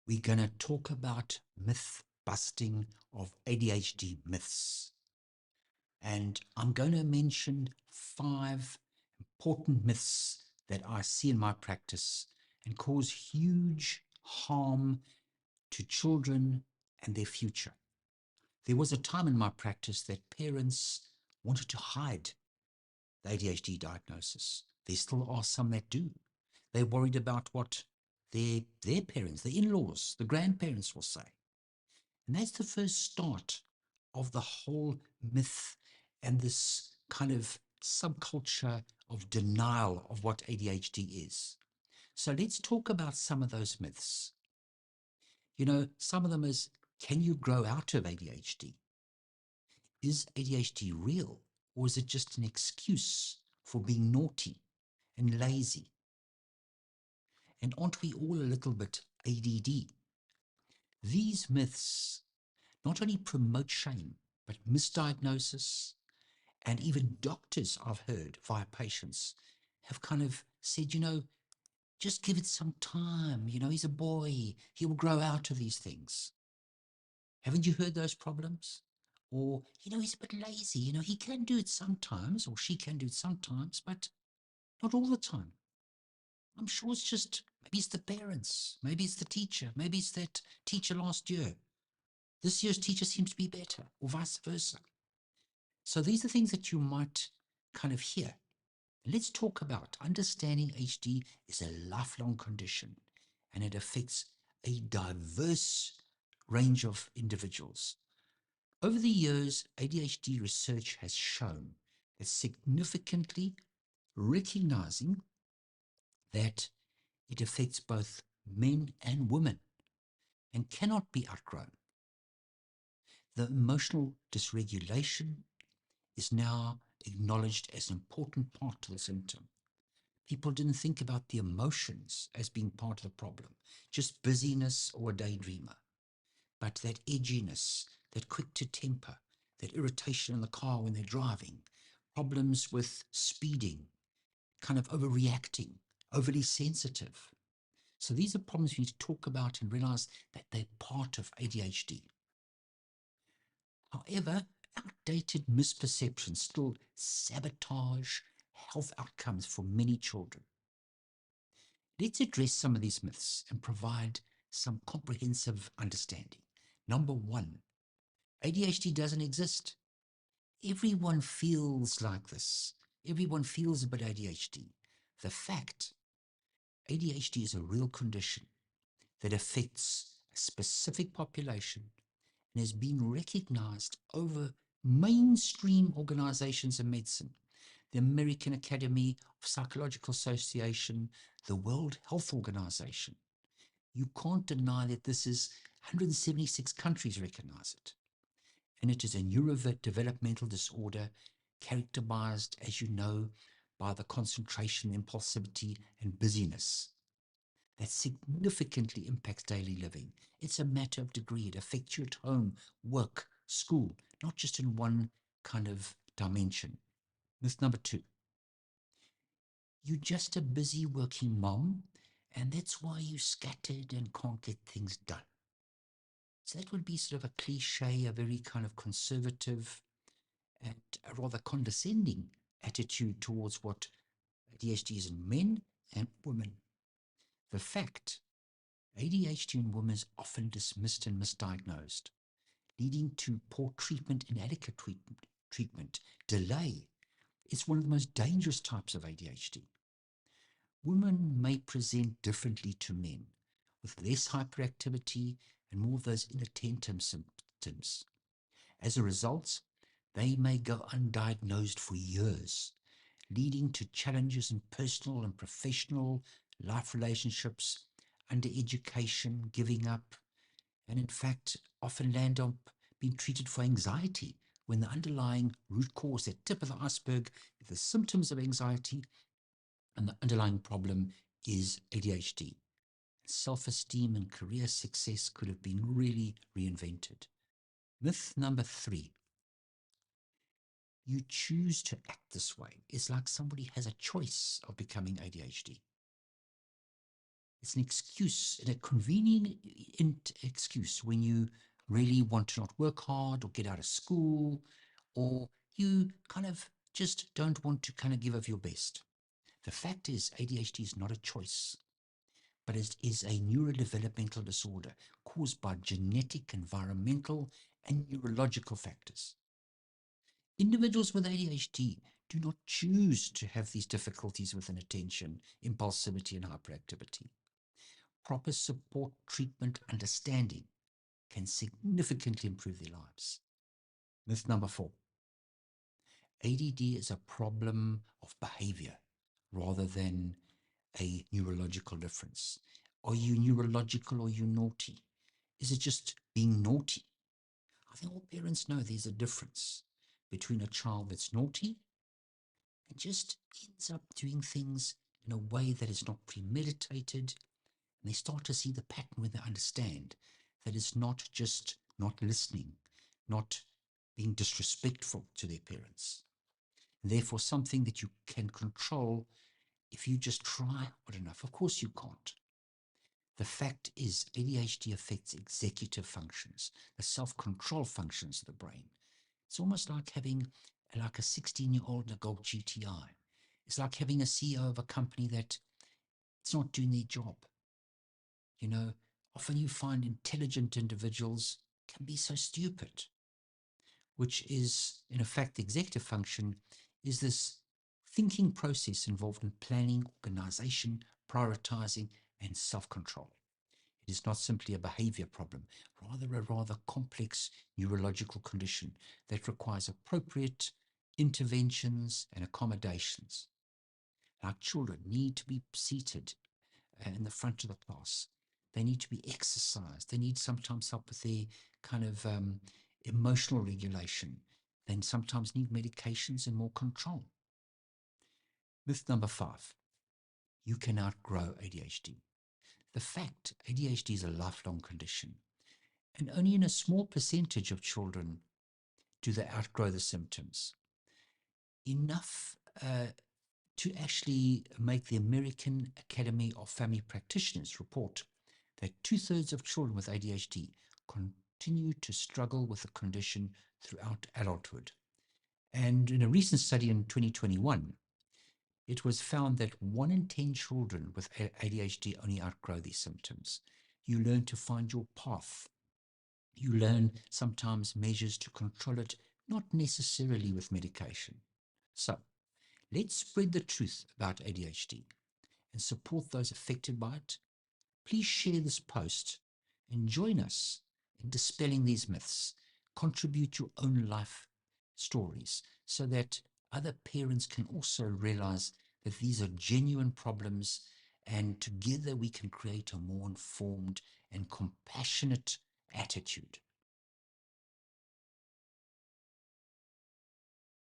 We're going to talk about myth busting of ADHD myths. And I'm going to mention 5 important myths that I see in my practice and cause huge harm to children and their future. There was a time in my practice that parents wanted to hide the ADHD diagnosis. There still are some that do. They're worried about what their parents, the in-laws, the grandparents will say. And that's the first start of the whole myth and this kind of subculture of denial of what ADHD is. So let's talk about some of those myths. Some of them is, can you grow out of ADHD? Is ADHD real, or is it just an excuse for being naughty and lazy? And aren't we all a little bit ADD? These myths not only promote shame, but misdiagnosis, and even doctors I've heard via patients have kind of said, just give it some time. He's a boy. He will grow out of these things. Haven't you heard those problems? Or, he's a bit lazy. He can do it sometimes, or she can do it sometimes, but not all the time. I'm sure it's just, maybe it's the parents, maybe it's the teacher, maybe it's that teacher last year. This year's teacher seems to be better, or vice versa. So these are things that you might kind of hear. Let's talk about understanding HD is a lifelong condition, and it affects a diverse range of individuals. Over the years, ADHD research has shown that significantly recognizing that it affects both men and women and cannot be outgrown. The emotional dysregulation is now acknowledged as an important part of the symptom. People didn't think about the emotions as being part of the problem, just busyness or a daydreamer. But that edginess, that quick to temper, that irritation in the car when they're driving, problems with speeding, kind of overreacting, overly sensitive. So these are problems we need to talk about and realize that they're part of ADHD. However, outdated misperceptions still sabotage health outcomes for many children. Let's address some of these myths and provide some comprehensive understanding. Number 1, ADHD doesn't exist. Everyone feels like this. Everyone feels a bit ADHD. The fact, ADHD is a real condition that affects a specific population and has been recognized over mainstream organizations in medicine, the American Academy of Psychological Association, the World Health Organization. You can't deny that this is 176 countries recognize it. And it is a neurodevelopmental disorder characterized, as you know, by the concentration, impulsivity, and busyness that significantly impacts daily living. It's a matter of degree. It affects you at home, work, school, not just in one kind of dimension. Myth number 2, you're just a busy working mom, and that's why you're scattered and can't get things done. So that would be sort of a cliche, a very kind of conservative and a rather condescending attitude towards what ADHD is in men and women. The fact, ADHD in women is often dismissed and misdiagnosed, leading to poor treatment, inadequate treatment, delay. It's one of the most dangerous types of ADHD. Women may present differently to men, with less hyperactivity and more of those inattentive symptoms. As a result, they may go undiagnosed for years, leading to challenges in personal and professional life relationships, undereducation, giving up, and in fact, often land up being treated for anxiety when the underlying root cause, that tip of the iceberg, is the symptoms of anxiety, and the underlying problem is ADHD. Self-esteem and career success could have been really reinvented. Myth number 3, you choose to act this way. It's like somebody has a choice of becoming ADHD. It's an excuse, a convenient excuse when you really want to not work hard or get out of school, or you kind of just don't want to kind of give of your best. The fact is, ADHD is not a choice, but it is a neurodevelopmental disorder caused by genetic, environmental, and neurological factors. Individuals with ADHD do not choose to have these difficulties with inattention, impulsivity, and hyperactivity. Proper support, treatment, understanding can significantly improve their lives. Myth number 4. ADD is a problem of behavior rather than a neurological difference. Are you neurological or are you naughty? Is it just being naughty? I think all parents know there's a difference between a child that's naughty and just ends up doing things in a way that is not premeditated. And they start to see the pattern when they understand that it's not just not listening, not being disrespectful to their parents. And therefore, something that you can control if you just try hard enough. Of course, you can't. The fact is, ADHD affects executive functions, the self-control functions of the brain. It's almost like having like a 16-year-old in a Gold GTI. It's like having a CEO of a company that it's not doing their job. You know, often you find intelligent individuals can be so stupid, which is, in effect, the executive function is this thinking process involved in planning, organization, prioritizing, and self-control. It is not simply a behavior problem, rather a rather complex neurological condition that requires appropriate interventions and accommodations. Our children need to be seated in the front of the class. They need to be exercised. They need sometimes help with their kind of emotional regulation. They sometimes need medications and more control. Myth number 5, you can outgrow ADHD. The fact ADHD is a lifelong condition, and only in a small percentage of children do they outgrow the symptoms. Enough to actually make the American Academy of Family Practitioners report that 2/3 of children with ADHD continue to struggle with the condition throughout adulthood. And in a recent study in 2021, it was found that 1 in 10 children with ADHD only outgrow these symptoms. You learn to find your path. You learn sometimes measures to control it, not necessarily with medication. So let's spread the truth about ADHD and support those affected by it. Please share this post and join us in dispelling these myths. Contribute your own life stories so that other parents can also realize that these are genuine problems, and together we can create a more informed and compassionate attitude